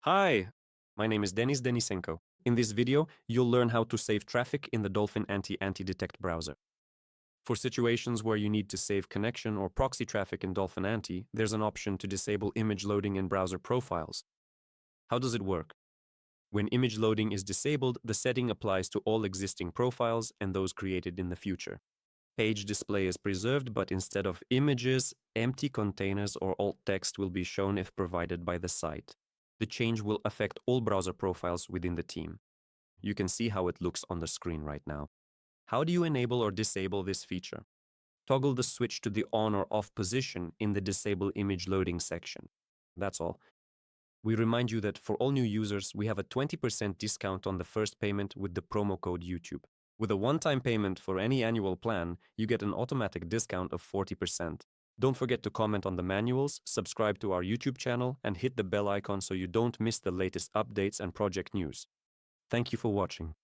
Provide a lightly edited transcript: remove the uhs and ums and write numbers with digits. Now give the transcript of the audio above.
Hi, my name is Denis Denisenko. In this video, you'll learn how to save traffic in the Dolphin Anty-Detect browser. For situations where you need to save connection or proxy traffic in Dolphin Anty, there's an option to disable image loading in browser profiles. How does it work? When image loading is disabled, the setting applies to all existing profiles and those created in the future. Page display is preserved, but instead of images, empty containers or alt text will be shown if provided by the site. The change will affect all browser profiles within the team. You can see how it looks on the screen right now. How do you enable or disable this feature? Toggle the switch to the on or off position in the Disable Image Loading section. That's all. We remind you that for all new users, we have a 20% discount on the first payment with the promo code YouTube. With a one-time payment for any annual plan, you get an automatic discount of 40%. Don't forget to comment on the manuals, subscribe to our YouTube channel, and hit the bell icon so you don't miss the latest updates and project news. Thank you for watching.